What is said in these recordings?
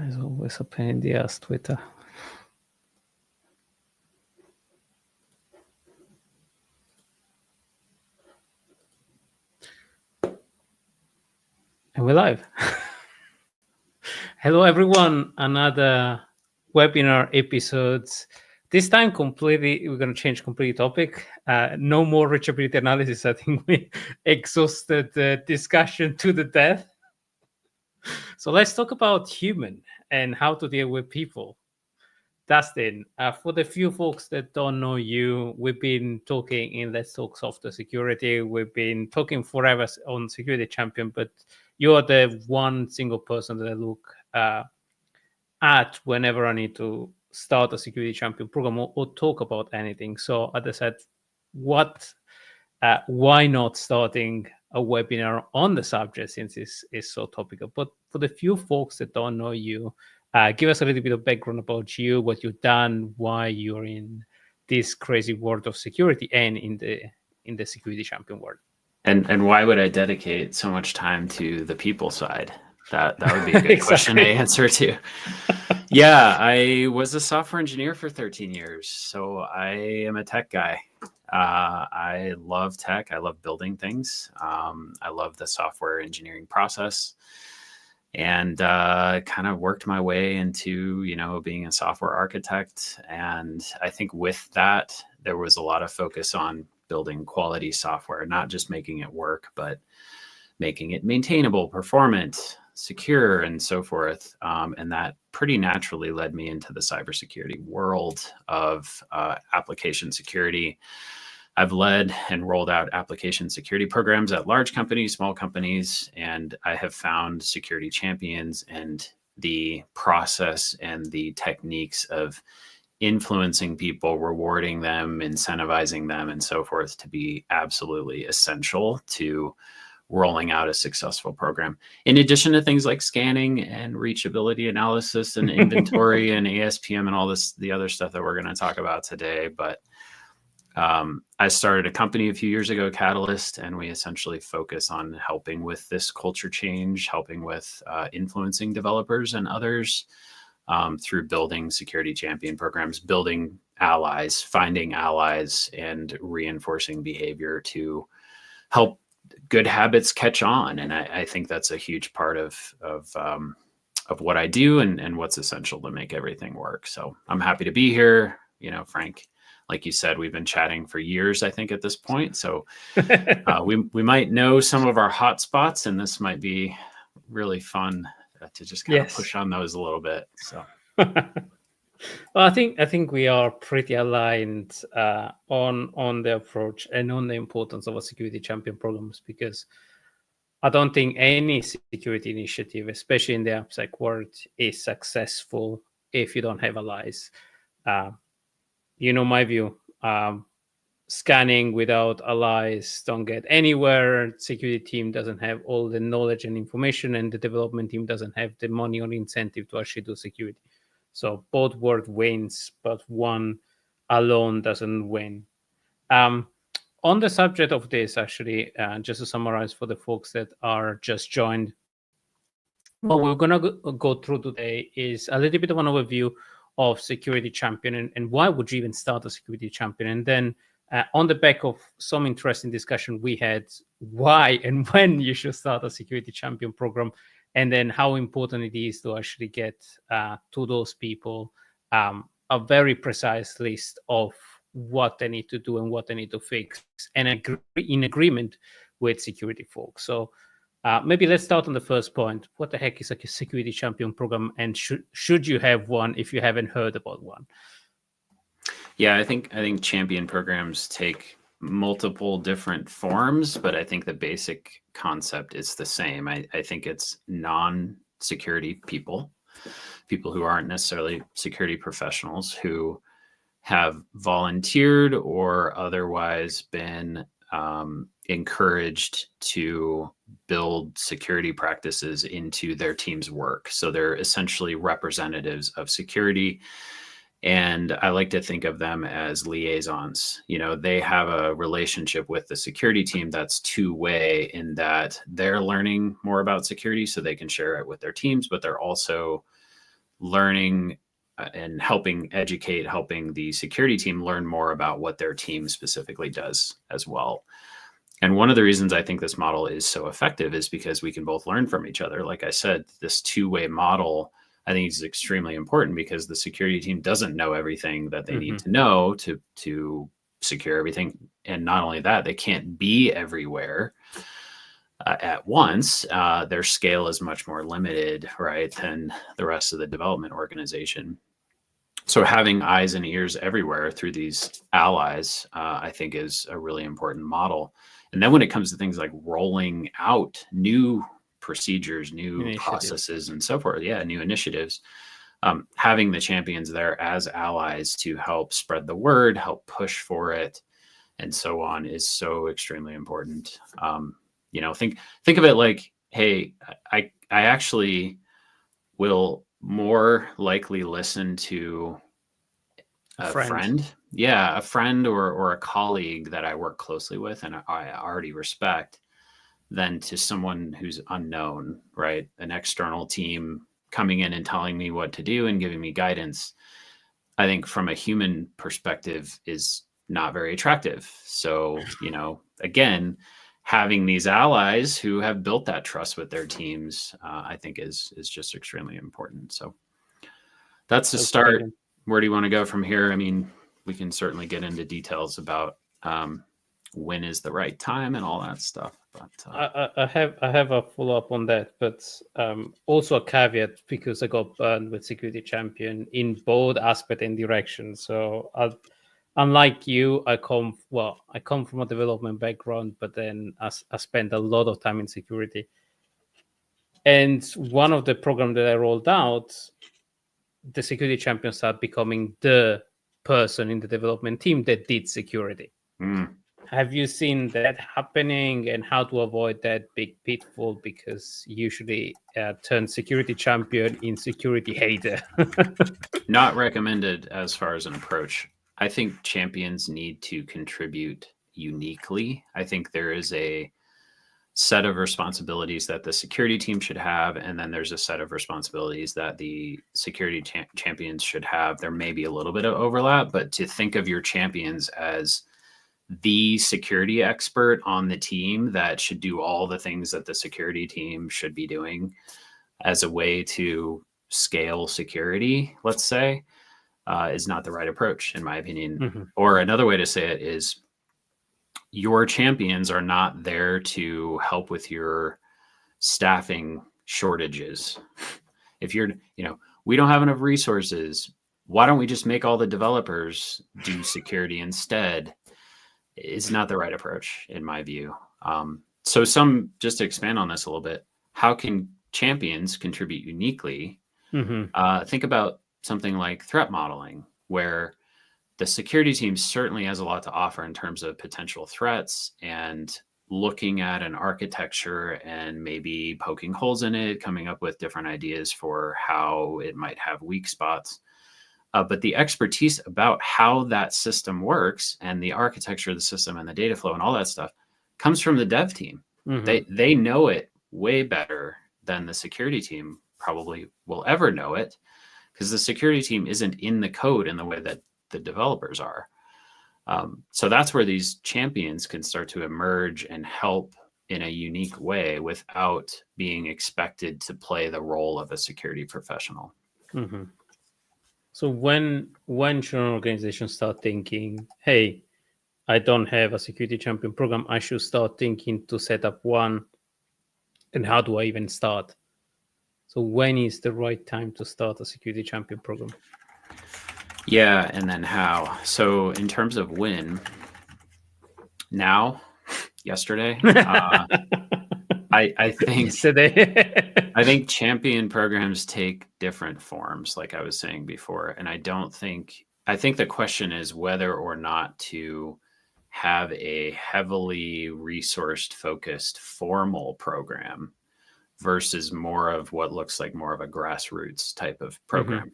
There's always a pain in the ass, Twitter. And we're live. Hello, everyone. Another webinar episodes. This time completely, we're going to change completely topic. No more reachability analysis. I think we exhausted the discussion to the death. So let's talk about human and how to deal with people. Dustin, for the few folks that don't know you, we've been talking in Let's Talk Software Security. We've been talking forever on Security Champion, but you're the one single person that I look at whenever I need to start a Security Champion program or talk about anything. So as I said, why not starting a webinar on the subject since it's so topical? But for the few folks that don't know you, give us a little bit of background about you, what you've done, why you're in this crazy world of security and in the Security Champion world. And why would I dedicate so much time to the people side? That would be a good question to answer too. Yeah, I was a software engineer for 13 years, so I am a tech guy. I love tech. I love building things. I love the software engineering process, and kind of worked my way into, being a software architect. And I think with that, there was a lot of focus on building quality software, not just making it work, but making it maintainable, performant, secure, and so forth. And that pretty naturally led me into the cybersecurity world of application security. I've led and rolled out application security programs at large companies, small companies, and I have found security champions and the process and the techniques of influencing people, rewarding them, incentivizing them, and so forth to be absolutely essential to rolling out a successful program. In addition to things like scanning and reachability analysis and inventory and ASPM and all the other stuff that we're going to talk about today. But I started a company a few years ago, Katilyst, and we essentially focus on helping with this culture change, helping with influencing developers and others through building security champion programs, building allies, finding allies, and reinforcing behavior to help good habits catch on. And I think that's a huge part of what I do and what's essential to make everything work. So I'm happy to be here. Frank, like you said, we've been chatting for years, I think, at this point. So we might know some of our hot spots, and this might be really fun to just kind of push on those a little bit. So, well, I think we are pretty aligned on the approach and on the importance of a security champion programs, because I don't think any security initiative, especially in the AppSec world, is successful if you don't have allies. My view, scanning without allies don't get anywhere. Security team doesn't have all the knowledge and information, and the development team doesn't have the money or incentive to actually do security. So both world wins, but one alone doesn't win. On the subject of this, actually, just to summarize for the folks that are just joined, what we're going to go through today is a little bit of an overview of security champion and why would you even start a security champion, and then on the back of some interesting discussion we had, why and when you should start a security champion program, and then how important it is to actually get to those people a very precise list of what they need to do and what they need to fix, and in agreement with security folks. So maybe let's start on the first point. What the heck is a security champion program, and should you have one if you haven't heard about one? Yeah, I think champion programs take multiple different forms, but I think the basic concept is the same. I think it's non-security people who aren't necessarily security professionals, who have volunteered or otherwise been encouraged to build security practices into their team's work. So they're essentially representatives of security. And I like to think of them as liaisons. They have a relationship with the security team that's two-way, in that they're learning more about security so they can share it with their teams, but they're also learning and helping the security team learn more about what their team specifically does as well. And one of the reasons I think this model is so effective is because we can both learn from each other. Like I said, this two-way model, I think, is extremely important because the security team doesn't know everything that they need to know to secure everything. And not only that, they can't be everywhere at once. Their scale is much more limited, right, than the rest of the development organization. So having eyes and ears everywhere through these allies, I think, is a really important model. And then when it comes to things like rolling out new procedures, new processes, and so forth, new initiatives, having the champions there as allies to help spread the word, help push for it, and so on is so extremely important. Think of it like, hey, I actually will more likely listen to a friend. A friend or a colleague that I work closely with and I already respect than to someone who's unknown, right? An external team coming in and telling me what to do and giving me guidance, I think from a human perspective is not very attractive. So, again, having these allies who have built that trust with their teams, I think is just extremely important. So that's the start. Where do you want to go from here? I mean, we can certainly get into details about when is the right time and all that stuff. But I have a follow-up on that, but also a caveat, because I got burned with Security Champion in both aspect and direction. So unlike you, I come from a development background, but then I spent a lot of time in security. And one of the programs that I rolled out, the Security Champion started becoming the person in the development team that did security. Have you seen that happening, and how to avoid that big pitfall? Because usually turn security champion in security hater. Not recommended as far as an approach. I think champions need to contribute uniquely. I think there is a set of responsibilities that the security team should have, and then there's a set of responsibilities that the security champions should have. There may be a little bit of overlap, but to think of your champions as the security expert on the team that should do all the things that the security team should be doing as a way to scale security, let's say, is not the right approach, in my opinion. Or another way to say it is, your champions are not there to help with your staffing shortages. If we don't have enough resources, why don't we just make all the developers do security instead? Is not the right approach, in my view. So just to expand on this a little bit, how can champions contribute uniquely? Think about something like threat modeling, where the security team certainly has a lot to offer in terms of potential threats and looking at an architecture and maybe poking holes in it, coming up with different ideas for how it might have weak spots. But the expertise about how that system works and the architecture of the system and the data flow and all that stuff comes from the dev team. They know it way better than the security team probably will ever know it, because the security team isn't in the code in the way that the developers are. So that's where these champions can start to emerge and help in a unique way without being expected to play the role of a security professional. So when should an organization start thinking, hey, I don't have a security champion program, I should start thinking to set up one, and how do I even start? So when is the right time to start a security champion program? Yeah, and then how? So in terms of when, now, yesterday, I think yesterday. I think champion programs take different forms, like I was saying before. And I think the question is whether or not to have a heavily resourced focused formal program versus more of what looks like more of a grassroots type of program.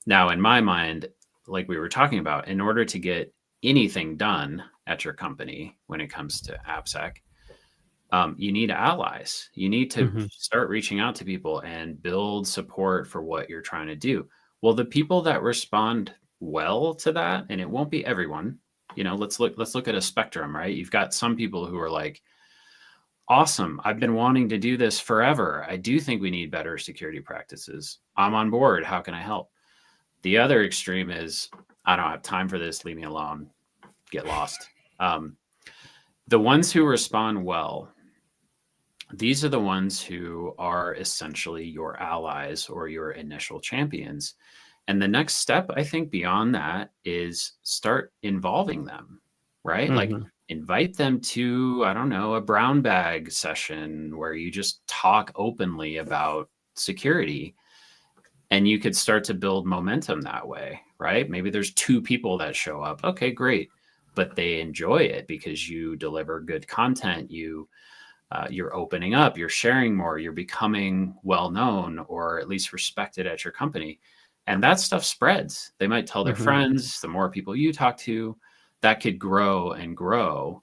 Now, in my mind, like we were talking about, in order to get anything done at your company when it comes to AppSec, You need allies. You need to Mhm. start reaching out to people and build support for what you're trying to do. Well, the people that respond well to that, and it won't be everyone, let's look at a spectrum, right? You've got some people who are like, awesome, I've been wanting to do this forever. I do think we need better security practices. I'm on board. How can I help? The other extreme is, I don't have time for this. Leave me alone. Get lost. The ones who respond well, these are the ones who are essentially your allies or your initial champions. And the next step, I think, beyond that is start involving them, right? Like invite them to, I don't know, a brown bag session where you just talk openly about security, and you could start to build momentum that way, right? Maybe there's 2 people that show up. Okay, great. But they enjoy it because you deliver good content. You're opening up, you're sharing more, you're becoming well known or at least respected at your company. And that stuff spreads. They might tell their friends. The more people you talk to, that could grow and grow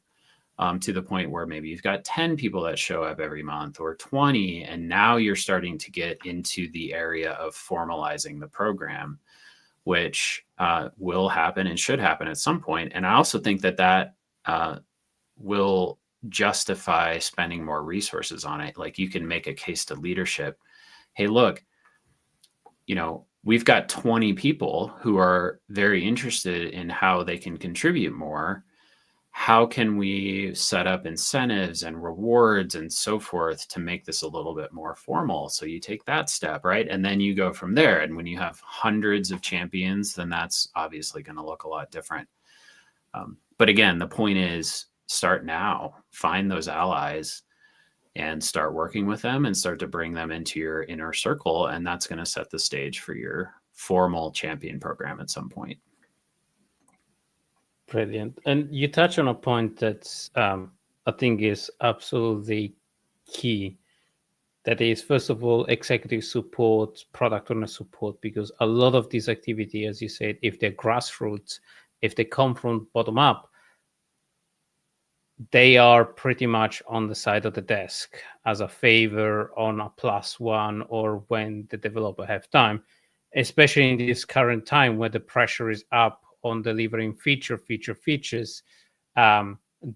to the point where maybe you've got 10 people that show up every month or 20. And now you're starting to get into the area of formalizing the program, which will happen and should happen at some point. And I also think that will justify spending more resources on it. Like you can make a case to leadership. Hey, look, we've got 20 people who are very interested in how they can contribute more. How can we set up incentives and rewards and so forth to make this a little bit more formal? So you take that step, right? And then you go from there. And when you have hundreds of champions, then that's obviously going to look a lot different. But again, the point is, start now, find those allies and start working with them and start to bring them into your inner circle. And that's going to set the stage for your formal champion program at some point. Brilliant. And you touch on a point that I think is absolutely key. That is, first of all, executive support, product owner support, because a lot of these activity, as you said, if they're grassroots, if they come from bottom up, they are pretty much on the side of the desk as a favor on a +1 or when the developer have time, especially in this current time where the pressure is up on delivering features.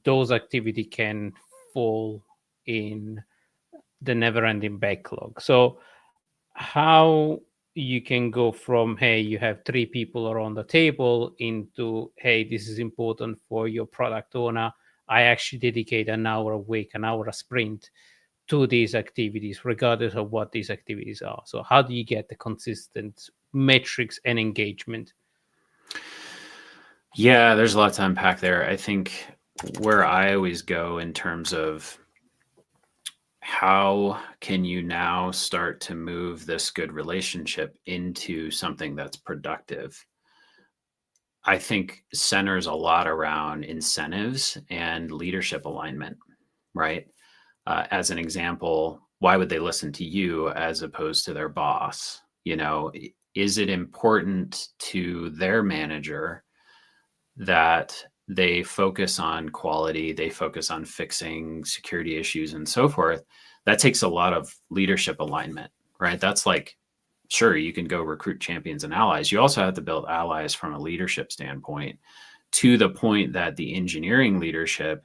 Those activity can fall in the never-ending backlog. So how you can go from, hey, you have 3 people around the table into, hey, this is important for your product owner. I actually dedicate an hour a week, an hour a sprint to these activities, regardless of what these activities are. So how do you get the consistent metrics and engagement? Yeah, there's a lot to unpack there. I think where I always go in terms of how can you now start to move this good relationship into something that's productive, I think centers a lot around incentives and leadership alignment, right? As an example, why would they listen to you as opposed to their boss? Is it important to their manager that they focus on quality, they focus on fixing security issues and so forth? That takes a lot of leadership alignment, right? That's like, sure, you can go recruit champions and allies. You also have to build allies from a leadership standpoint, to the point that the engineering leadership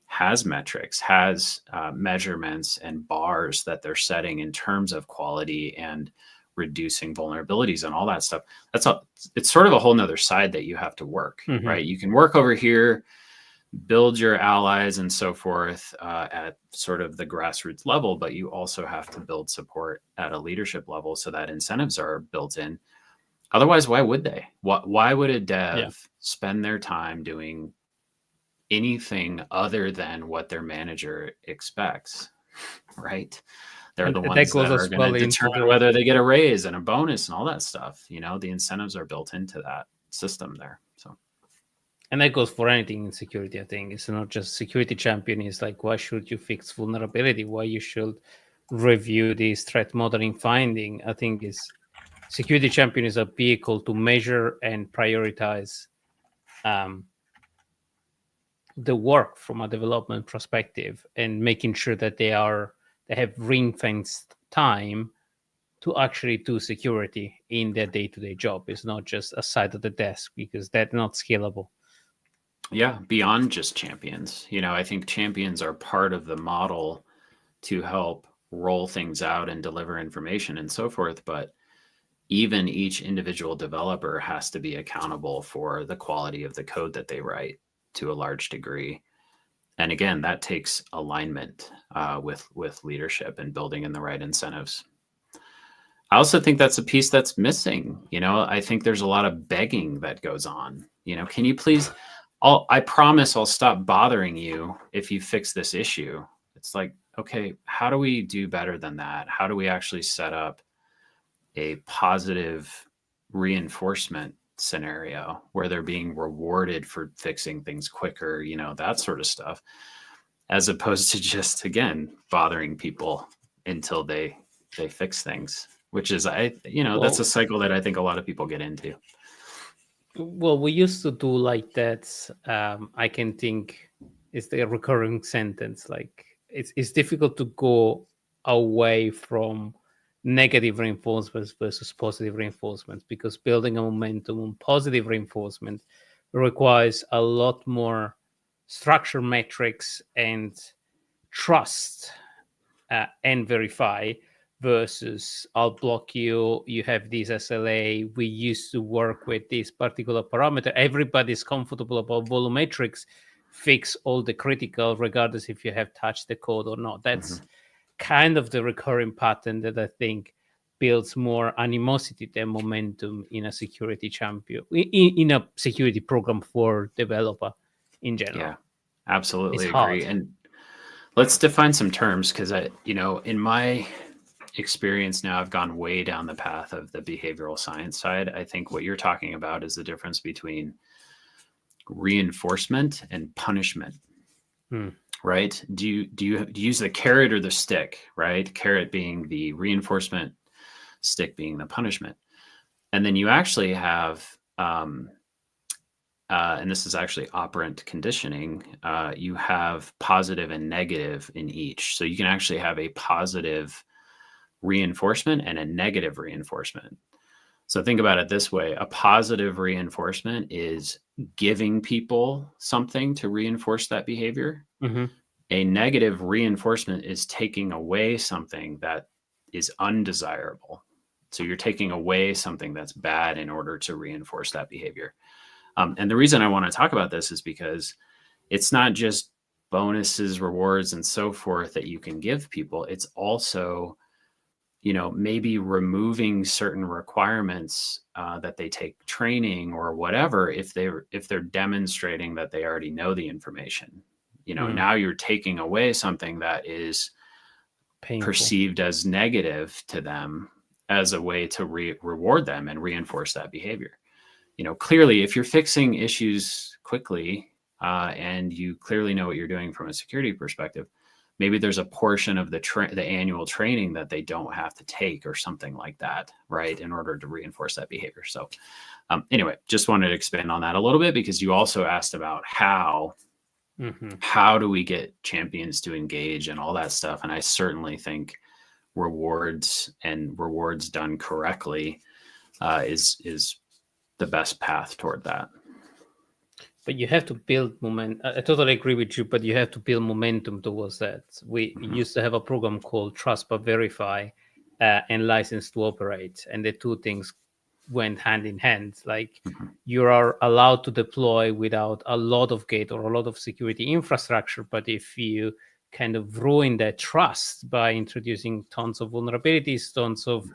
has metrics, has measurements and bars that they're setting in terms of quality and reducing vulnerabilities and all that stuff. It's sort of a whole nother side that you have to work, right? You can work over here, build your allies and so forth at sort of the grassroots level, but you also have to build support at a leadership level so that incentives are built in. Otherwise, why would they? Why would a dev spend their time doing anything other than what their manager expects, right? They're the ones that are going to determine whether they get a raise and a bonus and all that stuff. The incentives are built into that system there. So, and that goes for anything in security. I think it's not just security champion. It's like, why should you fix vulnerability? Why you should review this threat modeling finding? I think is security champion is a vehicle to measure and prioritize the work from a development perspective and making sure that they have ring-fenced time to actually do security in their day-to-day job. It's not just a side of the desk, because that's not scalable. Yeah, beyond just champions. I think champions are part of the model to help roll things out and deliver information and so forth. But even each individual developer has to be accountable for the quality of the code that they write to a large degree. And again, that takes alignment with leadership and building in the right incentives. I also think that's a piece that's missing. I think there's a lot of begging that goes on. Can you please, I promise I'll stop bothering you if you fix this issue. It's like, okay, how do we do better than that? How do we actually set up a positive reinforcement scenario where they're being rewarded for fixing things quicker, that sort of stuff, as opposed to just, again, bothering people until they fix things, which is, that's a cycle that I think a lot of people get into. Well, we used to do like that. I can think it's the recurring sentence. Like it's difficult to go away from negative reinforcements versus positive reinforcements, because building a momentum on positive reinforcement requires a lot more structure metrics and trust and verify, versus I'll block you, you have this SLA, we used to work with this particular parameter, everybody's comfortable about volumetrics, fix all the critical regardless if you have touched the code or not. That's kind of the recurring pattern that I think builds more animosity than momentum in a security champion, in a security program for developer in general. Yeah, absolutely agree. And let's define some terms, because in my experience now, I've gone way down the path of the behavioral science side. I think what you're talking about is the difference between reinforcement and punishment. Right? Do you use the carrot or the stick? Right? Carrot being the reinforcement, stick being the punishment. And then you actually have, and this is actually operant conditioning, you have positive and negative in each. So you can actually have a positive reinforcement and a negative reinforcement. So think about it this way. A positive reinforcement is giving people something to reinforce that behavior. A negative reinforcement is taking away something that is undesirable. So you're taking away something that's bad in order to reinforce that behavior. And the reason I want to talk about this is because it's not just bonuses, rewards, and so forth that you can give people. It's also, maybe removing certain requirements that they take training or whatever, if they're demonstrating that they already know the information. Now you're taking away something that is painful, perceived as negative to them, as a way to reward them and reinforce that behavior. Clearly, if you're fixing issues quickly and you clearly know what you're doing from a security perspective, maybe there's a portion of the annual training that they don't have to take or something like that, right, in order to reinforce that behavior. So anyway, just wanted to expand on that a little bit, because you also asked about how do we get champions to engage and all that stuff. And I certainly think rewards done correctly is the best path toward that. But you have to build momentum. I totally agree with you, but you have to build momentum towards that. We used to have a program called Trust but Verify and License to Operate. And the two things went hand in hand. Like you are allowed to deploy without a lot of gate or a lot of security infrastructure. But if you kind of ruin that trust by introducing tons of vulnerabilities, tons of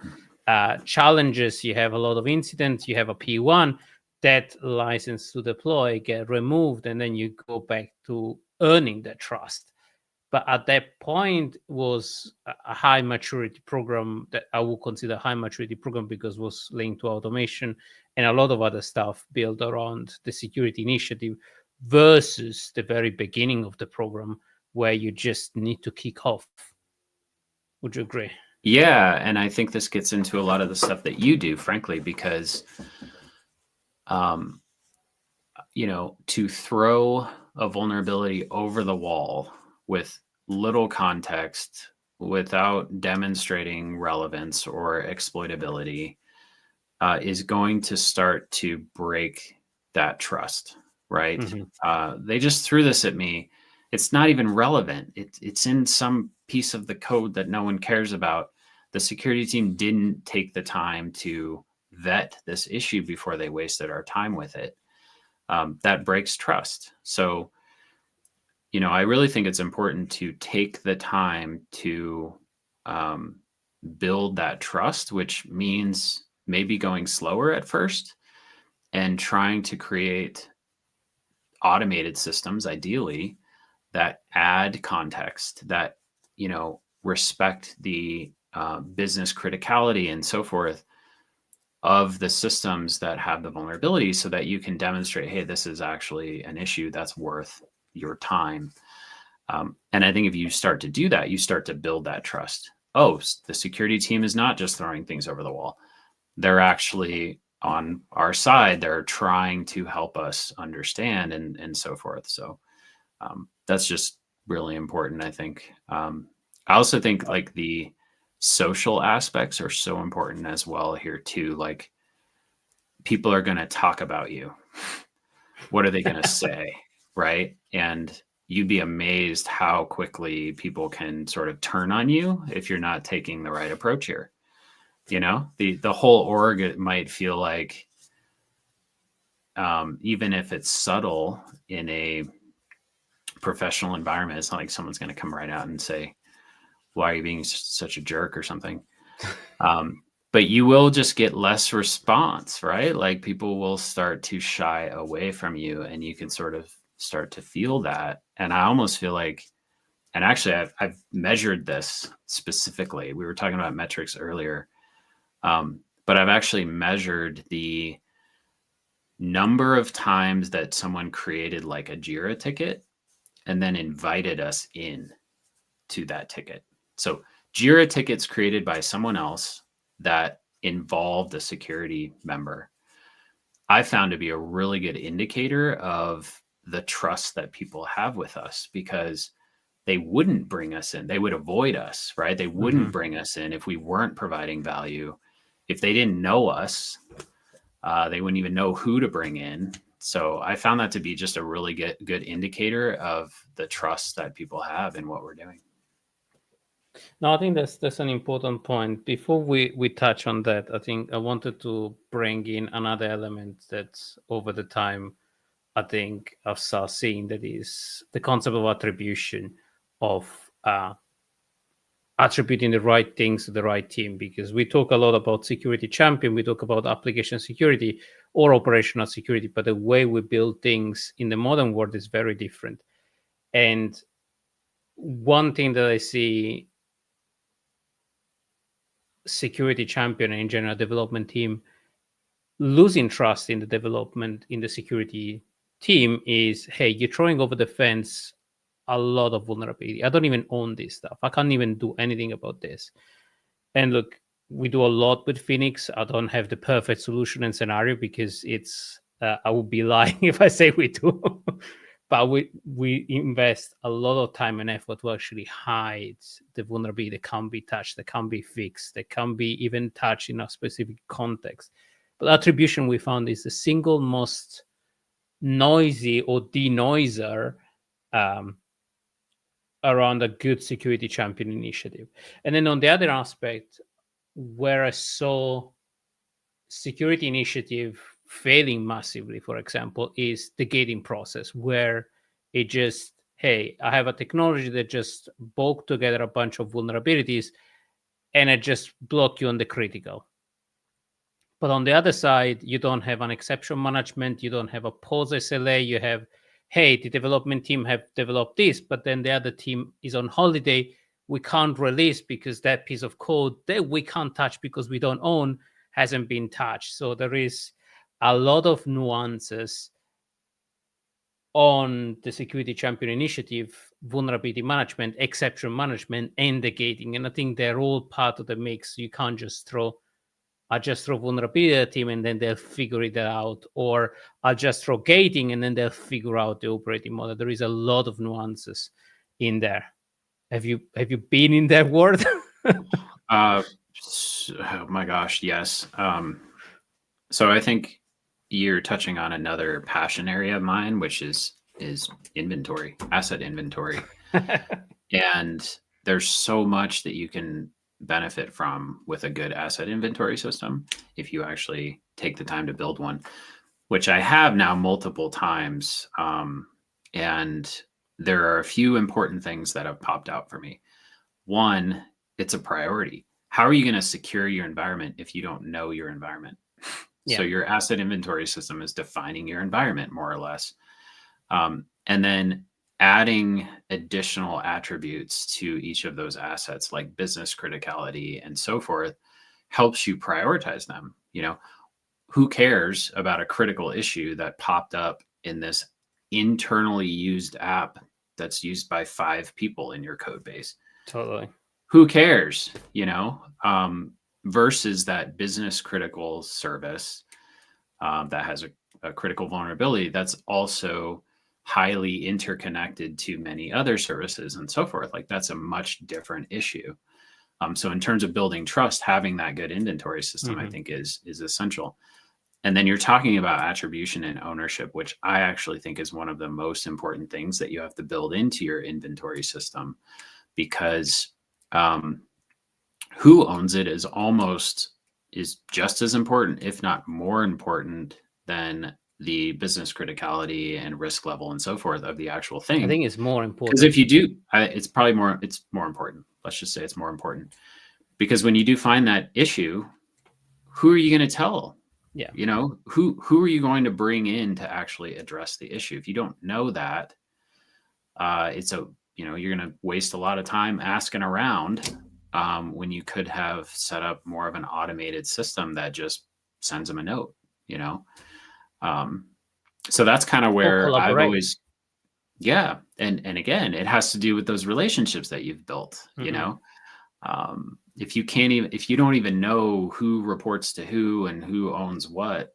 challenges, you have a lot of incidents, you have a P1, that license to deploy get removed, and then you go back to earning that trust. But at that point was a high maturity program that I would consider a high maturity program, because it was linked to automation and a lot of other stuff built around the security initiative, versus the very beginning of the program where you just need to kick off. Would you agree? Yeah, and I think this gets into a lot of the stuff that you do, frankly, because to throw a vulnerability over the wall with little context, without demonstrating relevance or exploitability, is going to start to break that trust, right? They just threw this at me. It's not even relevant. It's in some piece of the code that no one cares about. The security team didn't take the time to vet this issue before they wasted our time with it. That breaks trust. So, I really think it's important to take the time to build that trust, which means maybe going slower at first and trying to create automated systems, ideally, that add context, that, respect the business criticality and so forth of the systems that have the vulnerabilities, so that you can demonstrate, hey, this is actually an issue that's worth your time. And I think if you start to do that, you start to build that trust. Oh, the security team is not just throwing things over the wall. They're actually on our side. They're trying to help us understand and so forth. So that's just really important, I think. I also think like the social aspects are so important as well here too. Like, people are going to talk about you. What are they going to say? Right. And you'd be amazed how quickly people can sort of turn on you if you're not taking the right approach here. The whole org might feel like, even if it's subtle in a professional environment, it's not like someone's going to come right out and say, why are you being such a jerk or something? But you will just get less response, right? Like, people will start to shy away from you, and you can sort of start to feel that. And I almost feel like, and actually I've measured this specifically. We were talking about metrics earlier. But I've actually measured the number of times that someone created like a Jira ticket and then invited us in to that ticket. So Jira tickets created by someone else that involved a security member, I found to be a really good indicator of the trust that people have with us, because they wouldn't bring us in. They would avoid us, right? They wouldn't bring us in if we weren't providing value. If they didn't know us, they wouldn't even know who to bring in. So I found that to be just a really good indicator of the trust that people have in what we're doing. No, I think that's an important point. Before we touch on that, I think I wanted to bring in another element that's over the time, I think I've started seeing, that is the concept of attribution, of attributing the right things to the right team. Because we talk a lot about security champion, we talk about application security or operational security, but the way we build things in the modern world is very different. And one thing that I see security champion and in general development team losing trust in the development in the security team is, hey, you're throwing over the fence a lot of vulnerability. I don't even own this stuff. I can't even do anything about this. And look, we do a lot with Phoenix. I don't have the perfect solution and scenario, because it's I would be lying if I say we do. But we invest a lot of time and effort to actually hide the vulnerability that can't be touched, that can't be fixed, that can't be even touched in a specific context. But attribution, we found, is the single most noisy or denoiser around a good security champion initiative. And then on the other aspect, where I saw security initiative failing massively, for example, is the gating process, where it just, hey, I have a technology that just bulk together a bunch of vulnerabilities and it just block you on the critical. But on the other side, you don't have an exception management, you don't have a pause SLA, you have, hey, the development team have developed this, but then the other team is on holiday. We can't release because that piece of code that we can't touch because we don't own hasn't been touched. So there is a lot of nuances on the security champion initiative, vulnerability management, exception management, and the gating. And I think they're all part of the mix. You can't just throw I'll just throw vulnerability at the team and then they'll figure it out. Or I'll just throw gating and then they'll figure out the operating model. There is a lot of nuances in there. Have you been in that world? Oh my gosh, yes. So I think you're touching on another passion area of mine, which is inventory, asset inventory. And there's so much that you can benefit from with a good asset inventory system if you actually take the time to build one, which I have now multiple times. And there are a few important things that have popped out for me. One, it's a priority. How are you going to secure your environment if you don't know your environment? Yeah. So your asset inventory system is defining your environment more or less. And then adding additional attributes to each of those assets, like business criticality and so forth, helps you prioritize them. You know, who cares about a critical issue that popped up in this internally used app that's used by 5 people in your code base? Totally. Who cares, you know, versus that business critical service that has a critical vulnerability that's also highly interconnected to many other services and so forth. Like, that's a much different issue. So in terms of building trust, having that good inventory system, I think is essential. And then you're talking about attribution and ownership, which I actually think is one of the most important things that you have to build into your inventory system, because who owns it is just as important, if not more important, than the business criticality and risk level and so forth of the actual thing. I think it's more important. Because if you do, it's more important. Let's just say it's more important. Because when you do find that issue, who are you going to tell? Yeah. You know, who are you going to bring in to actually address the issue? If you don't know that, you're going to waste a lot of time asking around when you could have set up more of an automated system that just sends them a note, you know? So that's kind of where I've always, yeah. And again, it has to do with those relationships that you've built, you know? If you don't even know who reports to who and who owns what,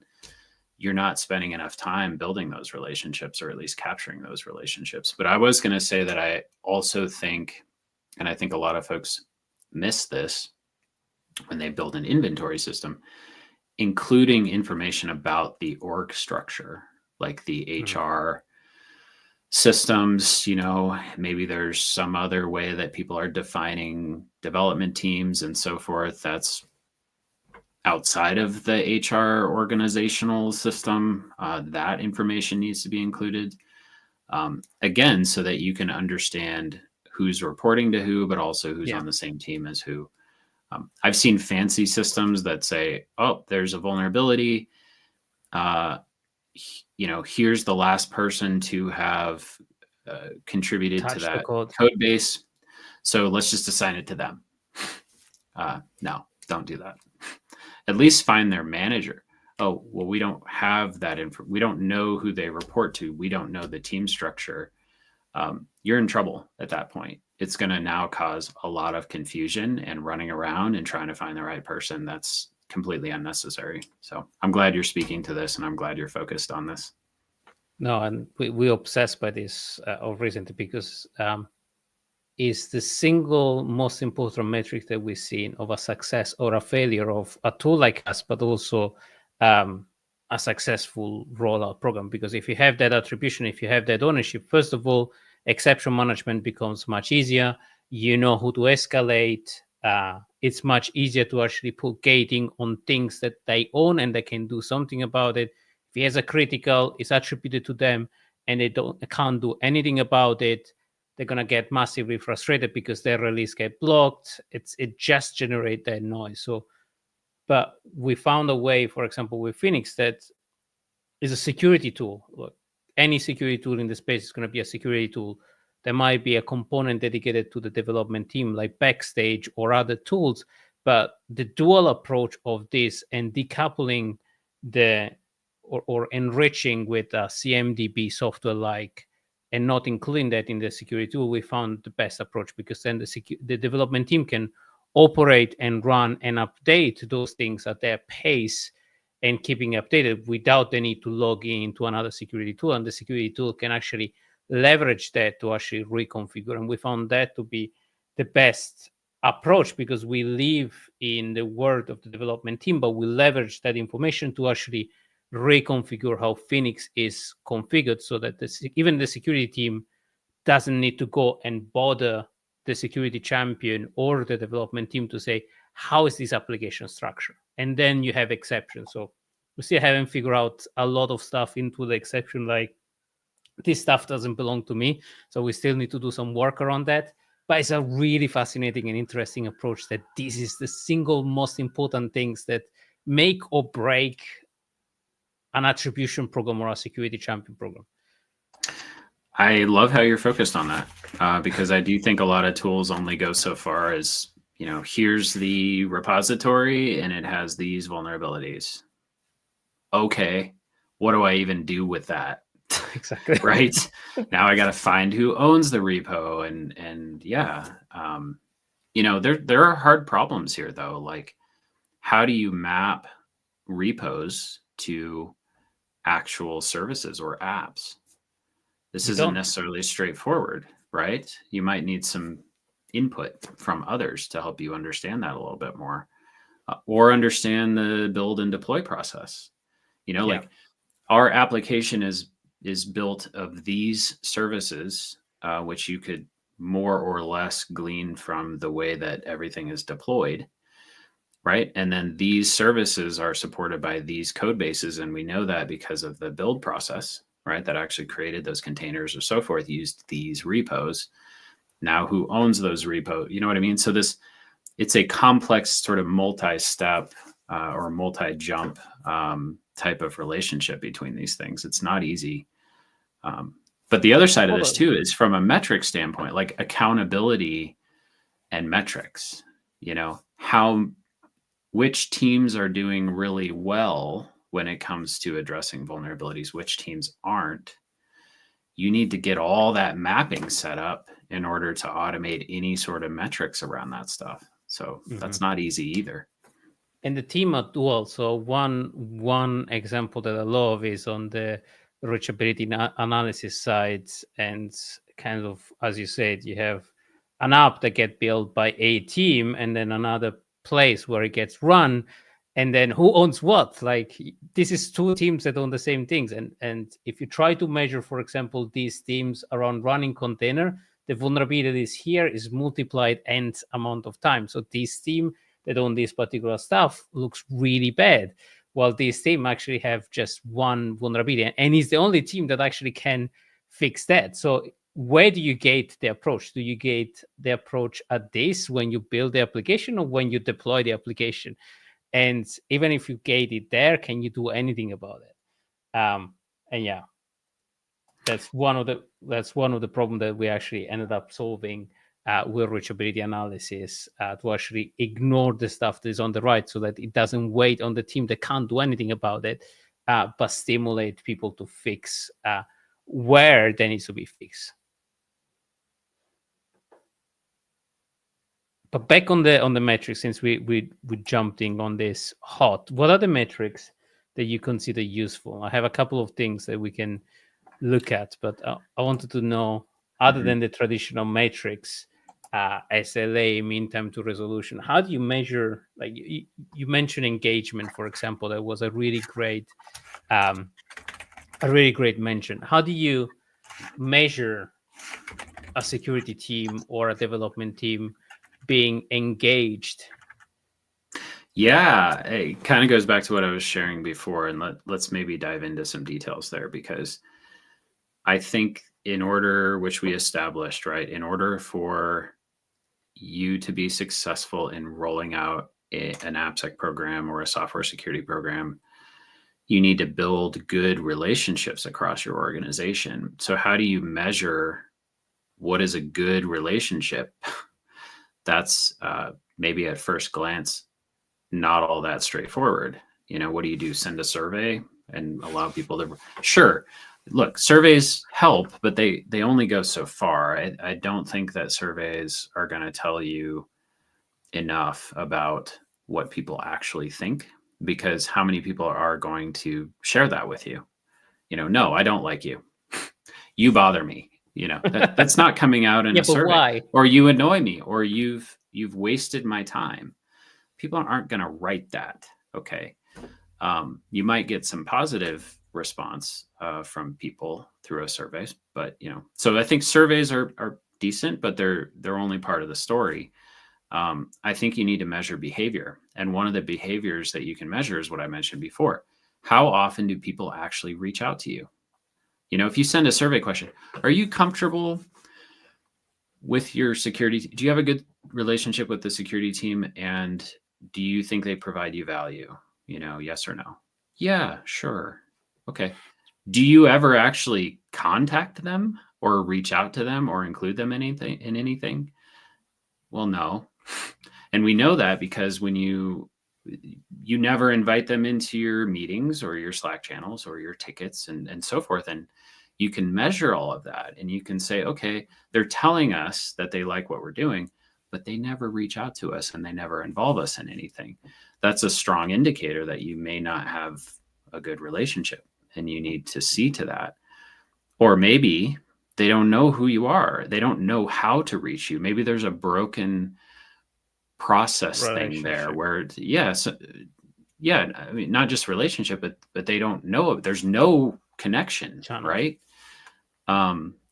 you're not spending enough time building those relationships, or at least capturing those relationships. But I was going to say that I also think, and I think a lot of folks miss this when they build an inventory system, including information about the org structure, like the HR systems, you know, maybe there's some other way that people are defining development teams and so forth that's outside of the HR organizational system. That information needs to be included, again, so that you can understand who's reporting to who, but also who's on the same team as who. I've seen fancy systems that say, oh, there's a vulnerability. Here's the last person to have contributed to that code base. So let's just assign it to them. No, don't do that. At least find their manager. Oh, well, we don't have that info. We don't know who they report to. We don't know the team structure. You're in trouble at that point. It's going to now cause a lot of confusion and running around and trying to find the right person. That's completely unnecessary. So I'm glad you're speaking to this, and I'm glad you're focused on this. No, and we're obsessed by this of recently, because is the single most important metric that we've seen of a success or a failure of a tool like us, but also a successful rollout program. Because if you have that attribution, if you have that ownership, first of all, exception management becomes much easier. You know who to escalate. It's much easier to actually put gating on things that they own and they can do something about it. If he has a critical, it's attributed to them and they can't do anything about it, they're going to get massively frustrated because their release get blocked. It just generates that noise. So, but we found a way, for example, with Phoenix, that is a security tool. Look, any security tool in the space is going to be a security tool. There might be a component dedicated to the development team, like Backstage or other tools. But the dual approach of this and decoupling or enriching with a CMDB software like, and not including that in the security tool, we found the best approach, because then the development team can operate and run and update those things at their pace and keeping updated without the need to log into another security tool. And the security tool can actually leverage that to actually reconfigure. And we found that to be the best approach, because we live in the world of the development team, but we leverage that information to actually reconfigure how Phoenix is configured, so that even the security team doesn't need to go and bother the security champion or the development team to say, how is this application structured? And then you have exceptions. So we still haven't figured out a lot of stuff into the exception, like this stuff doesn't belong to me. So we still need to do some work around that. But it's a really fascinating and interesting approach, that this is the single most important things that make or break an attribution program or a security champion program. I love how you're focused on that, because I do think a lot of tools only go so far as, here's the repository and it has these vulnerabilities. Okay, what do I even do with that? Exactly. Right. Now I got to find who owns the repo, and yeah, there are hard problems here though. Like, how do you map repos to actual services or apps? This isn't necessarily straightforward, right? You might need some input from others to help you understand that a little bit more, or understand the build and deploy process. Like our application is built of these services, which you could more or less glean from the way that everything is deployed, right? And then these services are supported by these code bases, and we know that because of the build process, right, that actually created those containers or so forth, used these repos. Now who owns those repos? You know what I mean? So it's a complex sort of multi-step or multi-jump type of relationship between these things. It's not easy. But the other side of this too is from a metric standpoint, like accountability and metrics, which teams are doing really well when it comes to addressing vulnerabilities, which teams aren't. You need to get all that mapping set up in order to automate any sort of metrics around that stuff. So that's not easy either. And the team are dual. So one example that I love is on the reachability analysis side, and kind of, as you said, you have an app that gets built by a team, and then another place where it gets run, and then who owns what? Like, this is two teams that own the same things. And if you try to measure, for example, these teams around running container, the vulnerabilities here is multiplied nth amount of time. So this team that own this particular stuff looks really bad, while this team actually have just one vulnerability, and is the only team that actually can fix that. So where do you gate the approach? Do you gate the approach at this when you build the application, or when you deploy the application? And even if you gate it there, can you do anything about it? And yeah, that's one of the problems that we actually ended up solving with reachability analysis, to actually ignore the stuff that is on the right, so that it doesn't wait on the team that can't do anything about it, but stimulate people to fix where there needs to be fixed. But back on the metrics, since we jumped in on this hot, what are the metrics that you consider useful? I have a couple of things that we can look at, but I wanted to know, other than the traditional metrics, SLA, mean time to resolution, how do you measure? Like you mentioned engagement, for example, that was a really great mention. How do you measure a security team or a development team being engaged? Yeah, it kind of goes back to what I was sharing before, and let's maybe dive into some details there, because I think in order, which we established, right, in order for you to be successful in rolling out an AppSec program or a software security program, you need to build good relationships across your organization. So how do you measure what is a good relationship? That's maybe at first glance not all that straightforward. What do you do? Send a survey and allow people to? Sure. Look, surveys help, but they only go so far. I don't think that surveys are going to tell you enough about what people actually think, because how many people are going to share that with you? No, I don't like you. You bother me. That's not coming out in Yeah, a but survey. why? Or you annoy me, or you've wasted my time. People aren't going to write that. Okay. You might get some positive response from people through a survey, but so I think surveys are decent, but they're only part of the story. I think you need to measure behavior, and one of the behaviors that you can measure is what I mentioned before. How often do people actually reach out to you? If you send a survey question, are you comfortable with your security? Do you have a good relationship with the security team, and do you think they provide you value? Yes or no? Yeah, sure. Okay. Do you ever actually contact them or reach out to them or include them in anything? Well, no. And we know that because when you never invite them into your meetings or your Slack channels or your tickets and so forth. And you can measure all of that, and you can say, okay, they're telling us that they like what we're doing, but they never reach out to us and they never involve us in anything. That's a strong indicator that you may not have a good relationship, and you need to see to that. Or maybe they don't know who you are. They don't know how to reach you. Maybe there's a broken process thing there where, yes, yeah, I mean, not just relationship, but they don't know. There's no connection, Channel. right?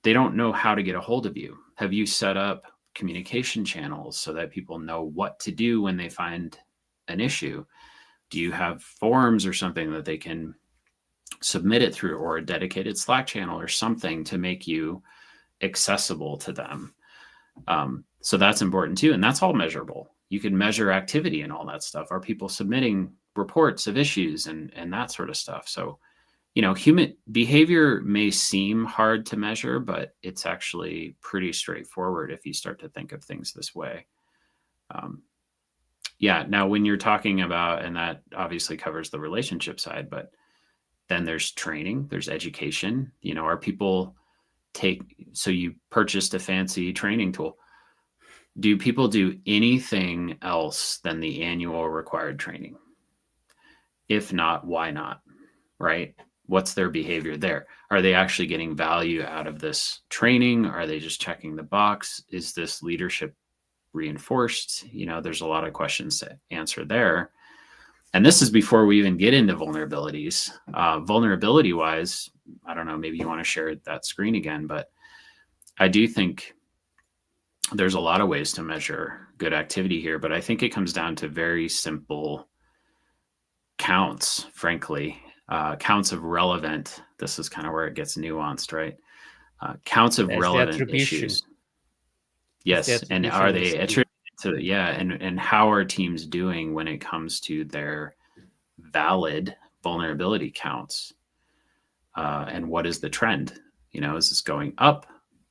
They don't know how to get a hold of you. Have you set up communication channels so that people know what to do when they find an issue? Do you have forms or something that they can submit it through, or a dedicated Slack channel or something to make you accessible to them? So that's important too. And that's all measurable. You can measure activity and all that stuff. Are people submitting reports of issues and that sort of stuff? So, human behavior may seem hard to measure, but it's actually pretty straightforward if you start to think of things this way. Now when you're talking about, and that obviously covers the relationship side, but then there's training, there's education. Are people so you purchased a fancy training tool. Do people do anything else than the annual required training? If not, why not? Right? What's their behavior there? Are they actually getting value out of this training? Are they just checking the box? Is this leadership reinforced? There's a lot of questions to answer there. And this is before we even get into vulnerabilities. Vulnerability wise, I don't know, maybe you want to share that screen again, but I do think there's a lot of ways to measure good activity here, but I think it comes down to very simple counts, frankly. Counts of relevant. This is kind of where it gets nuanced, right? Counts of relevant issues. Yes. And are they attributed to, and how are teams doing when it comes to their valid vulnerability counts? And what is the trend? Is this going up?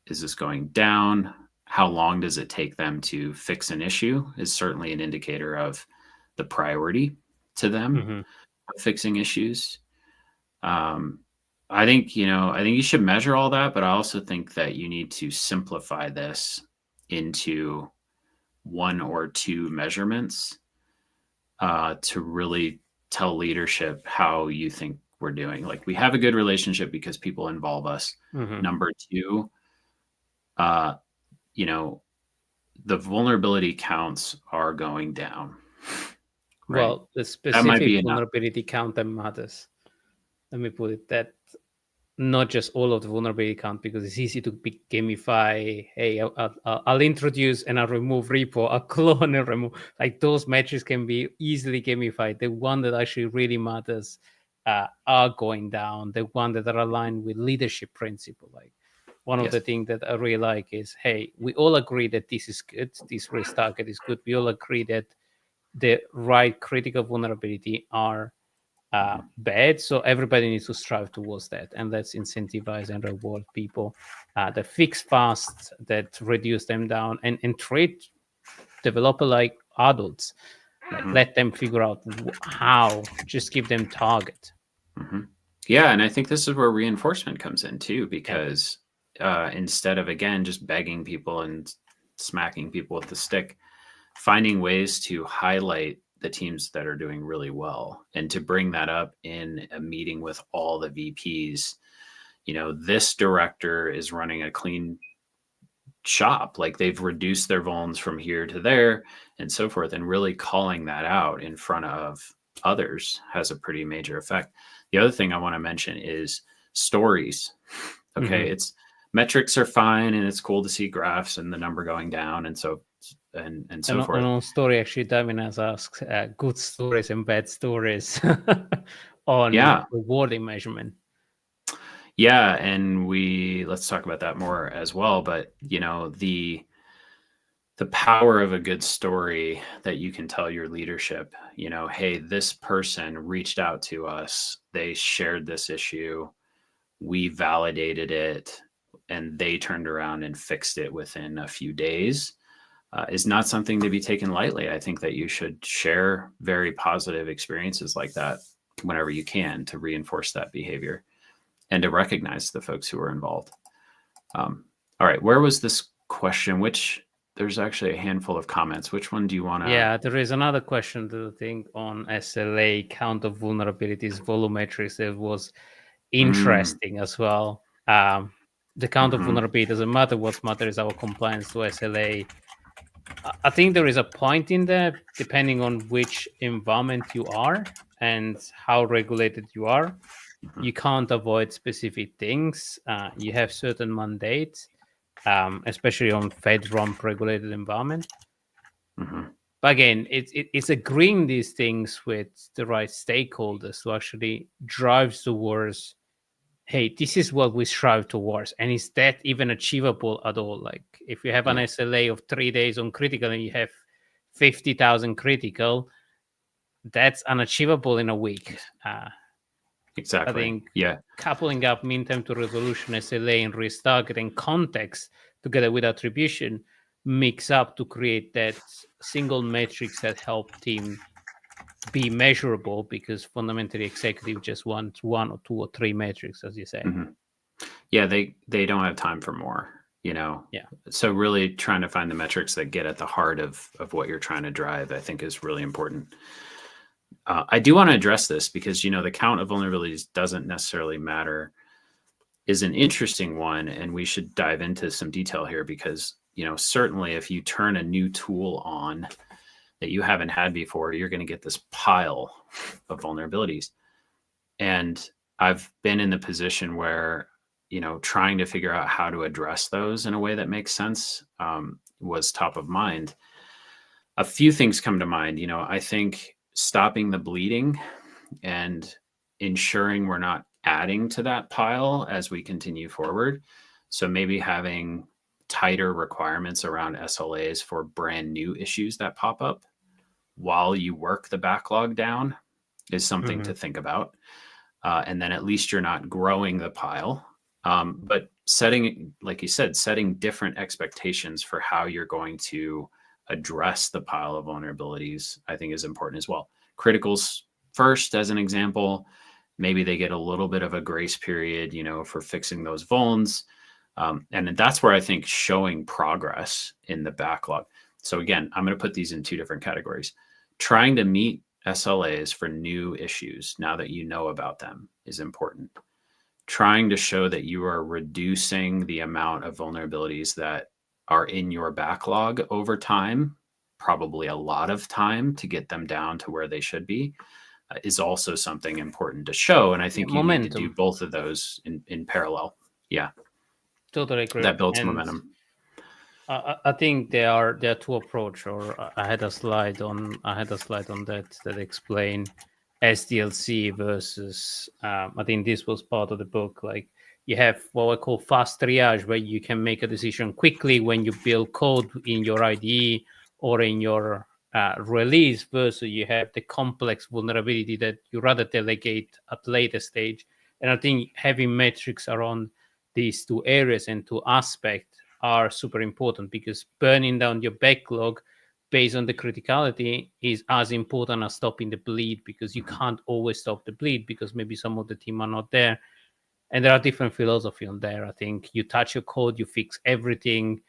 Is this going down? How long does it take them to fix an issue is certainly an indicator of the priority to them of fixing issues. I think you should measure all that, but I also think that you need to simplify this into one or two measurements to really tell leadership how you think we're doing. Like, we have a good relationship because people involve us. Number two, the vulnerability counts are going down. Right? Well, the specific vulnerability count that matters. Let me put it that not just all of the vulnerability count, because it's easy to gamify. Hey, I'll introduce and I'll remove repo, I'll clone and remove. Like, those metrics can be easily gamified. The one that actually really matters are going down. The one that are aligned with leadership principle. Like, one of the things that I really like is, hey, we all agree that this is good. This risk target is good. We all agree that the right critical vulnerability are bad, so everybody needs to strive towards that, and let's incentivize and reward people that fix fast, that reduce them down, and treat developer like adults. Like, let them figure out how. Just give them target. Yeah, and I think this is where reinforcement comes in too, because instead of, again, just begging people and smacking people with the stick, finding ways to highlight the teams that are doing really well and to bring that up in a meeting with all the VPs. This director is running a clean shop, like they've reduced their vulns from here to there and so forth, and really calling that out in front of others has a pretty major effect. The other thing I want to mention is stories. Okay. It's metrics are fine, and it's cool to see graphs and the number going down and so forth. And on story, actually, Davin has asked good stories and bad stories on rewarding measurement. Yeah, and let's talk about that more as well. But the power of a good story that you can tell your leadership. Hey, this person reached out to us. They shared this issue. We validated it, and they turned around and fixed it within a few days. Is not something to be taken lightly. I think that you should share very positive experiences like that whenever you can to reinforce that behavior and to recognize the folks who are involved. All right, where was this question? There's actually a handful of comments. Which one do you want to? Yeah, there is another question that I think on SLA, count of vulnerabilities, volumetrics, that was interesting as well. The count of vulnerability doesn't matter. What matters is our compliance to SLA. I think there is a point in there, depending on which environment you are and how regulated you are. You can't avoid specific things. You have certain mandates, especially on FedRAMP regulated environment. But again, it's agreeing these things with the right stakeholders to actually drive towards, hey, this is what we strive towards. And is that even achievable at all? Like if you have an SLA of 3 days on critical and you have 50,000 critical, that's unachievable in a week. Exactly. I think coupling up mean time to resolution, SLA, and risk target and context together with attribution mix up to create that single metrics that help team be measurable, because fundamentally executive just wants 1 or 2 or 3 metrics, as you say. Yeah, they don't have time for more, So really trying to find the metrics that get at the heart of what you're trying to drive, I think, is really important. I do want to address this because, the count of vulnerabilities doesn't necessarily matter is an interesting one. And we should dive into some detail here because, certainly if you turn a new tool on that you haven't had before, you're going to get this pile of vulnerabilities. And I've been in the position where, trying to figure out how to address those in a way that makes sense was top of mind. A few things come to mind. I think stopping the bleeding and ensuring we're not adding to that pile as we continue forward. So maybe having tighter requirements around SLAs for brand new issues that pop up while you work the backlog down is something to think about. And then at least you're not growing the pile. But setting, like you said, setting different expectations for how you're going to address the pile of vulnerabilities, I think is important as well. Criticals first, as an example, maybe they get a little bit of a grace period, for fixing those vulns. And that's where I think showing progress in the backlog. So again, I'm going to put these in 2 different categories. Trying to meet SLAs for new issues now that you know about them is important. Trying to show that you are reducing the amount of vulnerabilities that are in your backlog over time, probably a lot of time to get them down to where they should be, is also something important to show. And I think you need to do both of those in parallel. Yeah. Totally agree. That builds momentum. I think there are 2 approaches, or I had a slide on that explain SDLC versus, I think this was part of the book. Like you have what I call fast triage, where you can make a decision quickly when you build code in your IDE or in your release, versus you have the complex vulnerability that you rather delegate at later stage. And I think having metrics around these 2 areas and 2 aspects are super important, because burning down your backlog based on the criticality is as important as stopping the bleed, because you can't always stop the bleed because maybe some of the team are not there. And there are different philosophy on there. I think you touch your code, you fix everything,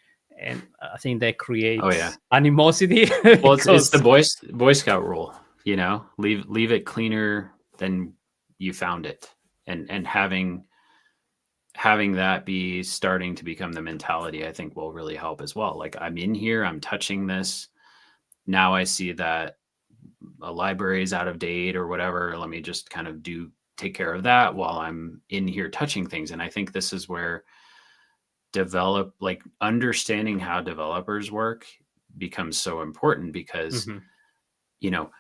And I think that creates Oh, yeah. animosity. Well, it's the Boy Scout rule, you know, leave it cleaner than you found it. And having that be starting to become the mentality, I think will really help as well. Like, I'm in here, I'm touching this. Now I see that a library is out of date or whatever. Let me just kind of take care of that while I'm in here touching things. And I think this is where understanding how developers work becomes so important, because, you know,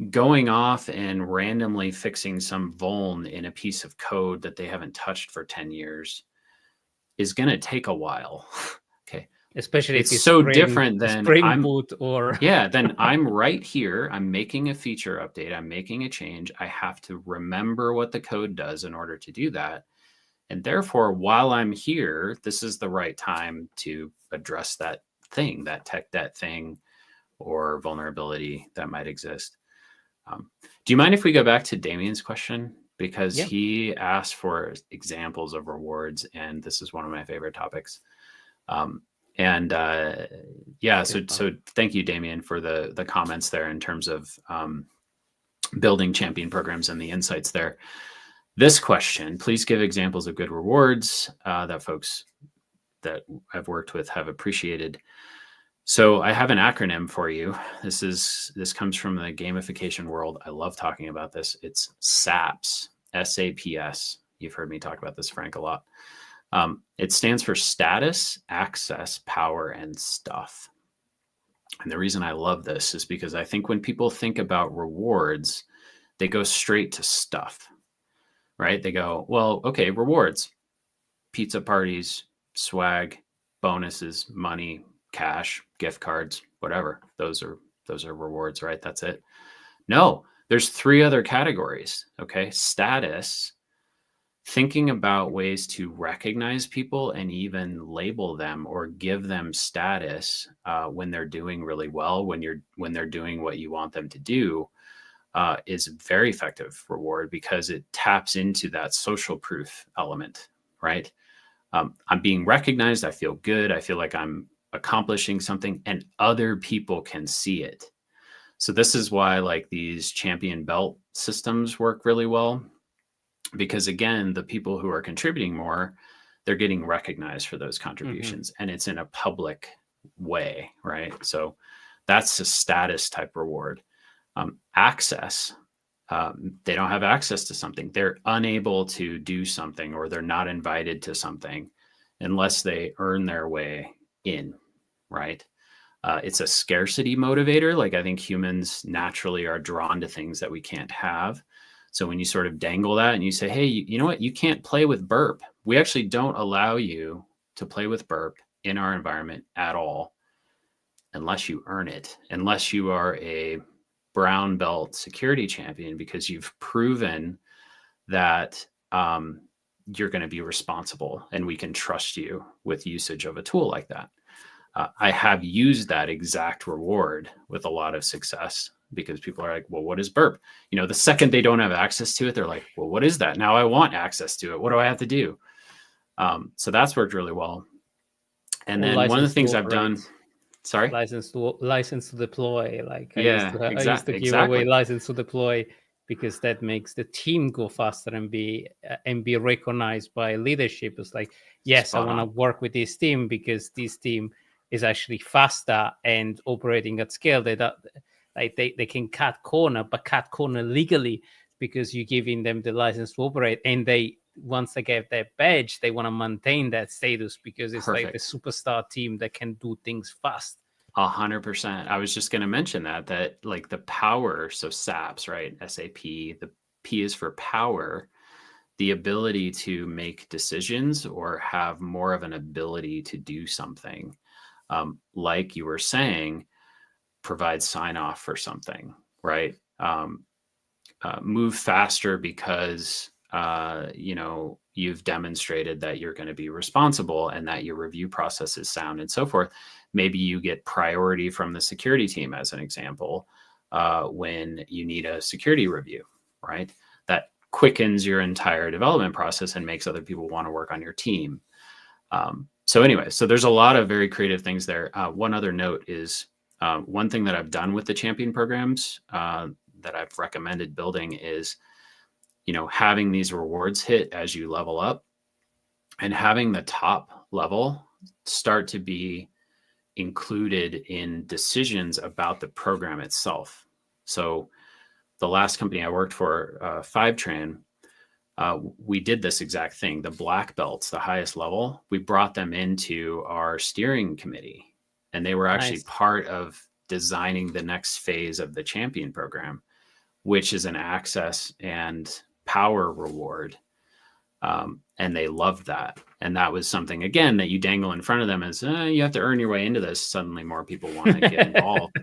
going off and randomly fixing some vuln in a piece of code that they haven't touched for 10 years is going to take a while. Okay. Especially it's if so different than Spring Boot or then I'm right here. I'm making a feature update. I'm making a change. I have to remember what the code does in order to do that. And therefore, while I'm here, this is the right time to address that thing, that tech debt thing or vulnerability that might exist. Do you mind if we go back to Damien's question? Because he asked for examples of rewards, and this is one of my favorite topics. So thank you, Damien, for the comments there in terms of building champion programs and the insights there. This question: please give examples of good rewards that folks that I've worked with have appreciated. So I have an acronym for you. This comes from the gamification world. I love talking about this. It's SAPS, SAPS. You've heard me talk about this, Frank, a lot. It stands for status, access, power, and stuff. And the reason I love this is because I think when people think about rewards, they go straight to stuff, right? They go, well, okay, rewards, pizza parties, swag, bonuses, money, cash, gift cards, whatever. Those are rewards, right? That's it. No, there's 3 other categories. Okay. Status, thinking about ways to recognize people and even label them or give them status when they're doing really well, when they're doing what you want them to do, is a very effective reward, because it taps into that social proof element, right? I'm being recognized. I feel good. I feel like I'm accomplishing something, and other people can see it. So this is why like these champion belt systems work really well, because again, the people who are contributing more, they're getting recognized for those contributions, and it's in a public way, right? So that's a status type reward. Access, they don't have access to something. They're unable to do something, or they're not invited to something unless they earn their way in, right? It's a scarcity motivator. Like, I think humans naturally are drawn to things that we can't have. So when you sort of dangle that and you say, hey, you know what? You can't play with burp. We actually don't allow you to play with burp in our environment at all, unless you earn it, unless you are a brown belt security champion, because you've proven that you're going to be responsible and we can trust you with usage of a tool like that. I have used that exact reward with a lot of success, because people are like, well, what is burp? You know, the second they don't have access to it, they're like, well, what is that? Now I want access to it. What do I have to do? So that's worked really well. And then one of the things I've done, sorry, license to deploy. Like I yeah, used to give away license to deploy, because that makes the team go faster and be recognized by leadership. It's like, yes, I want to work with this team because this team is actually faster and operating at scale. They can cut corner, but cut corner legally, because you're giving them the license to operate, and once they get their badge, they want to maintain that status, because it's like the superstar team that can do things fast. 100%. I was just going to mention that like the power. So SAPS, right? SAP, the P is for power, the ability to make decisions or have more of an ability to do something. Like you were saying, provide sign off for something, right? Move faster because, you've demonstrated that you're going to be responsible and that your review process is sound and so forth. Maybe you get priority from the security team, as an example, when you need a security review, right? That quickens your entire development process and makes other people want to work on your team. So anyway, so there's a lot of very creative things there. One other note is one thing that I've done with the champion programs that I've recommended building is, having these rewards hit as you level up, and having the top level start to be included in decisions about the program itself. So the last company I worked for, Fivetran, we did this exact thing. The black belts, the highest level, we brought them into our steering committee, and they were actually part of designing the next phase of the champion program, which is an access and power reward. And they loved that. And that was something, again, that you dangle in front of them as you have to earn your way into this. Suddenly more people want to get involved.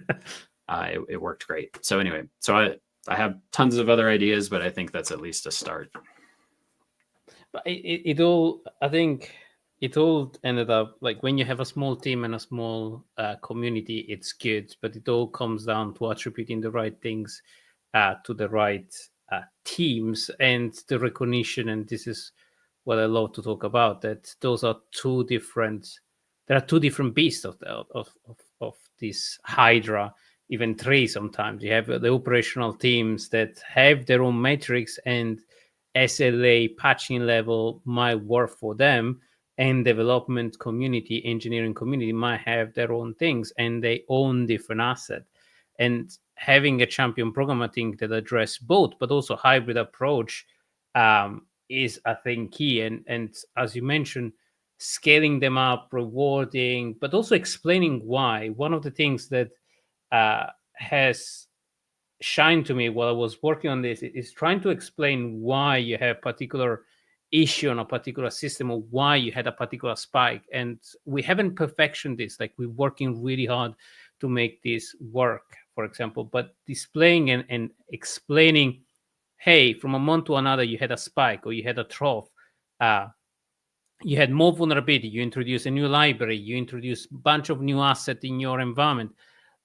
It worked great. So anyway, so I have tons of other ideas, but I think that's at least a start. But I think it all ended up like when you have a small team and a small community, it's good, but it all comes down to attributing the right things to the right teams and the recognition. And this is what I love to talk about, that those are there are two different beasts of this Hydra, even three sometimes. You have the operational teams that have their own metrics, and SLA patching level might work for them, and development community, engineering community might have their own things, and they own different assets. And having a champion program, I think, that address both, but also hybrid approach is, I think, key. And as you mentioned, scaling them up, rewarding, but also explaining why. One of the things that has shined to me while I was working on this is trying to explain why you have particular issue on a particular system, or why you had a particular spike. And we haven't perfected this. Like, we're working really hard to make this work, for example, but displaying and explaining, hey, from a month to another, you had a spike or you had a trough. You had more vulnerability. You introduce a new library. You introduce a bunch of new assets in your environment.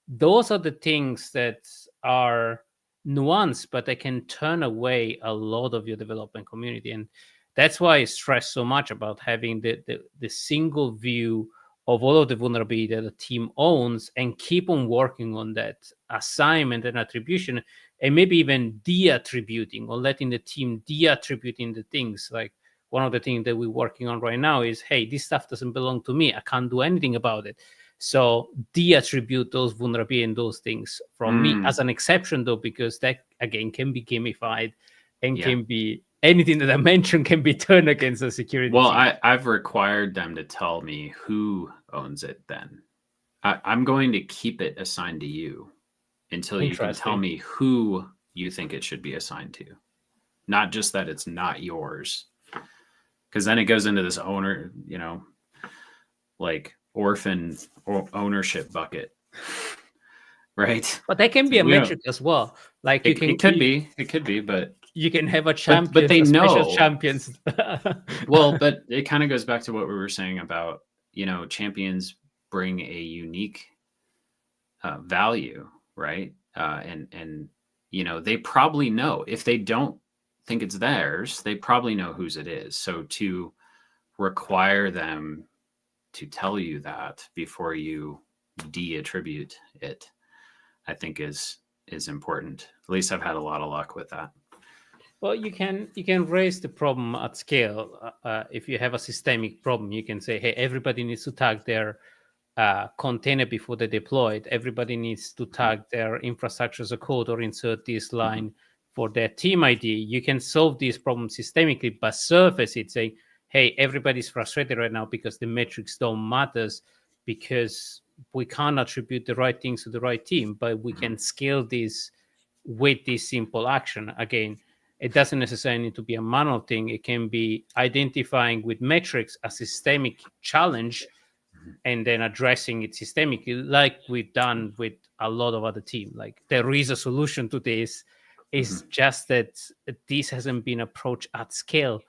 Those are the things that are nuanced, but they can turn away a lot of your development community. And that's why I stress so much about having the single view of all of the vulnerability that a team owns, and keep on working on that assignment and attribution, and maybe even de-attributing, or letting the team de-attributing the things. Like, one of the things that we're working on right now is, hey, this stuff doesn't belong to me. I can't do anything about it. So de-attribute those vulnerabilities and those things from me, as an exception, though, because that, again, can be gamified and can be anything that I mentioned can be turned against the security team. I've required them to tell me who owns it then. I'm going to keep it assigned to you until you can tell me who you think it should be assigned to. Not just that it's not yours. Because then it goes into this owner, like orphan ownership bucket. Right? But that can be a metric as well. Like, it could be, but you can have a champion, but they know special champions. Well, but it kind of goes back to what we were saying about, champions bring a unique value, right? And they probably know. If they don't think it's theirs, they probably know whose it is. So to require them to tell you that before you de-attribute it, I think is important. At least I've had a lot of luck with that. Well, you can raise the problem at scale. If you have a systemic problem, you can say, hey, everybody needs to tag their container before they deploy it. Everybody needs to tag their infrastructure as a code, or insert this line for their team ID. You can solve these problems systemically, but surface it, saying, hey, everybody's frustrated right now because the metrics don't matter, because we can't attribute the right things to the right team, but we can scale this with this simple action. Again, it doesn't necessarily need to be a manual thing. It can be identifying with metrics a systemic challenge and then addressing it systemically, like we've done with a lot of other teams. Like, there is a solution to this. It's just that this hasn't been approached at scale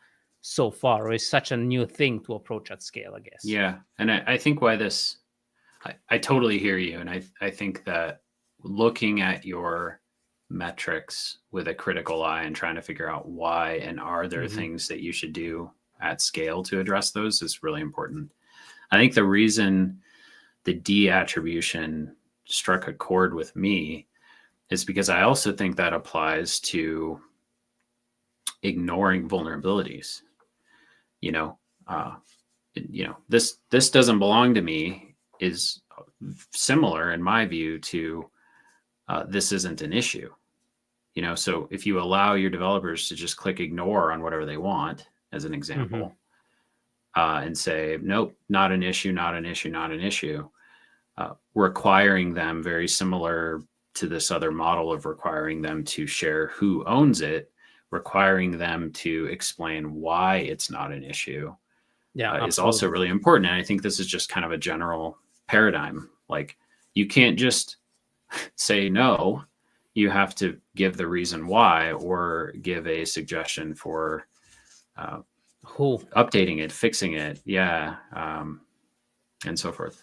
so far, or it's such a new thing to approach at scale, I guess. Yeah. And I think why this, I totally hear you. And I think that looking at your metrics with a critical eye and trying to figure out why, and are there things that you should do at scale to address those, is really important. I think the reason the de-attribution struck a chord with me is because I also think that applies to ignoring vulnerabilities. This doesn't belong to me is similar in my view to this isn't an issue. So if you allow your developers to just click ignore on whatever they want, as an example, and say, nope, not an issue, not an issue, not an issue, requiring them, very similar to this other model of requiring them to share who owns it, requiring them to explain why it's not an issue, is also really important. And I think this is just kind of a general paradigm. Like, you can't just say no, you have to give the reason why, or give a suggestion for updating it, fixing it, and so forth.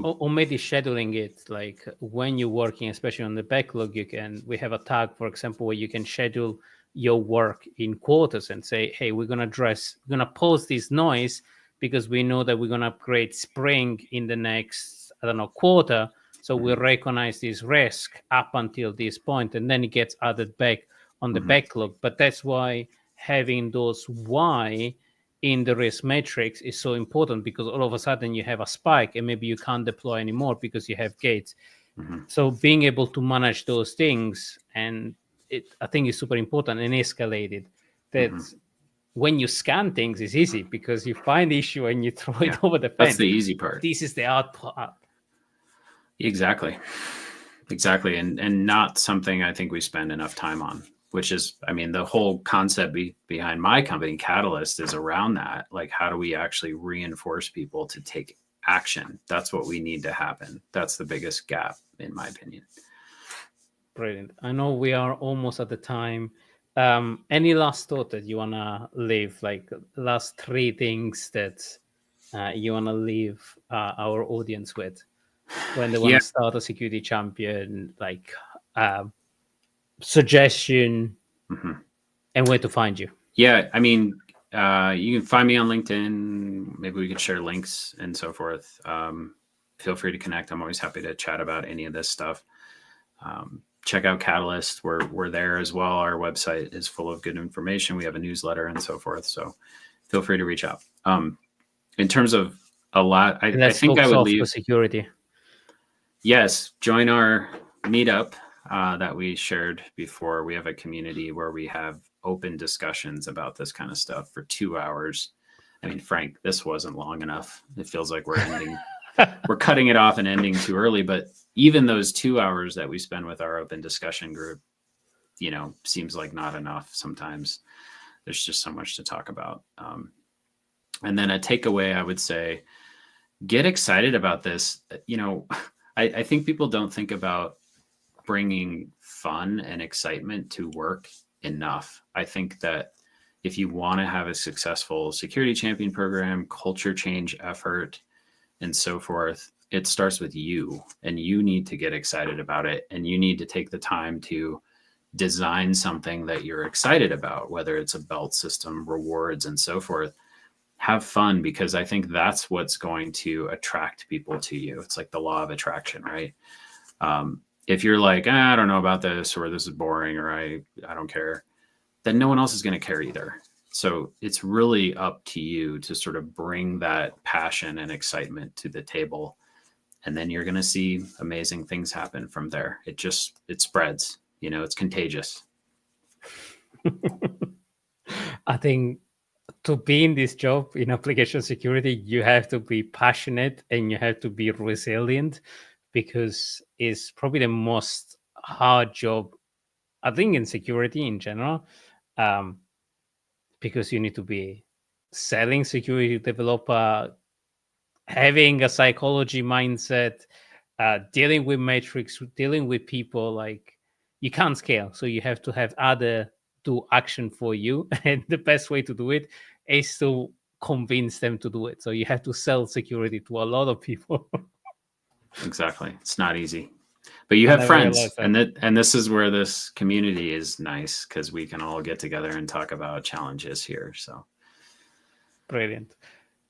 Or maybe scheduling it, like when you're working, especially on the backlog, we have a tag, for example, where you can schedule your work in quarters and say, hey, we're going to pause this noise because we know that we're going to upgrade Spring in the next, quarter. So we recognize this risk up until this point, and then it gets added back on the backlog. But that's why having those why in the risk matrix is so important, because all of a sudden you have a spike and maybe you can't deploy anymore because you have gates. So being able to manage those things, and I think is super important and escalated. That when you scan things, it's easy because you find the issue and you throw it over the fence. That's the easy part. This is the output. Exactly. And not something I think we spend enough time on, which is, the whole concept behind my company, Katilyst, is around that. Like, how do we actually reinforce people to take action? That's what we need to happen. That's the biggest gap, in my opinion. Brilliant. I know we are almost at the time. Any last thought that you want to leave, like last 3 things that you want to leave our audience with when they want to start a security champion, like suggestion and where to find you? You can find me on LinkedIn. Maybe we could share links and so forth. Feel free to connect. I'm always happy to chat about any of this stuff. Check out Katilyst. We're there as well. Our website is full of good information. We have a newsletter and so forth. So feel free to reach out. In terms of a lot, I think I would leave security. Yes, join our meetup that we shared before. We have a community where we have open discussions about this kind of stuff for 2 hours. Frank, this wasn't long enough. It feels like we're ending, we're cutting it off and ending too early. But even those 2 hours that we spend with our open discussion group, seems like not enough sometimes. There's just so much to talk about. And then a takeaway, I would say, get excited about this. I think people don't think about bringing fun and excitement to work enough. I think that if you want to have a successful security champion program, culture change effort, and so forth, it starts with you, and you need to get excited about it. And you need to take the time to design something that you're excited about, whether it's a belt system, rewards, and so forth. Have fun, because I think that's what's going to attract people to you. It's like the law of attraction, right? If you're like, I don't know about this, or this is boring, or I don't care, then no one else is going to care either. So it's really up to you to sort of bring that passion and excitement to the table. And then you're going to see amazing things happen from there. It spreads, it's contagious. I think to be in this job in application security, you have to be passionate and you have to be resilient, because it's probably the most hard job, I think, in security in general, because you need to be selling security developer, having a psychology mindset, dealing with metrics, dealing with people. Like, you can't scale, so you have to have other do action for you, and the best way to do it is to convince them to do it. So you have to sell security to a lot of people. Exactly. It's not easy, but you have friends, and this is where this community is nice, because we can all get together and talk about challenges here. So brilliant.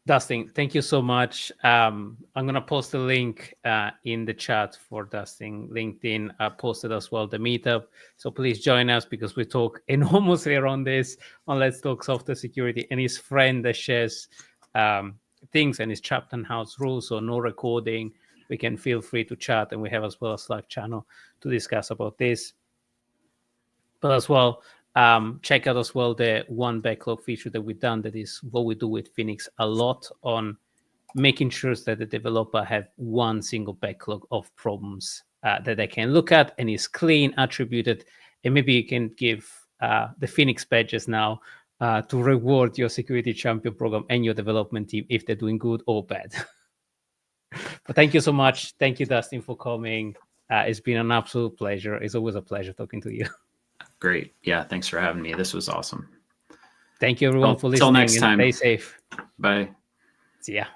Dustin, thank you so much. I'm going to post a link in the chat for Dustin. LinkedIn posted as well the meetup. So please join us because we talk enormously around this on Let's Talk Software Security, and his friend that shares things and his Chapter House rules. So no recording. We can feel free to chat, and we have as well a Slack channel to discuss about this. But as well, check out as well the one backlog feature that we've done. That is what we do with Phoenix a lot on making sure that the developer have one single backlog of problems that they can look at and is clean, attributed, and maybe you can give the Phoenix badges now to reward your security champion program and your development team if they're doing good or bad. But thank you so much. Thank you, Dustin, for coming. It's been an absolute pleasure. It's always a pleasure talking to you. Great. Yeah. Thanks for having me. This was awesome. Thank you, everyone, for listening. Till next time. Stay safe. Bye. See ya.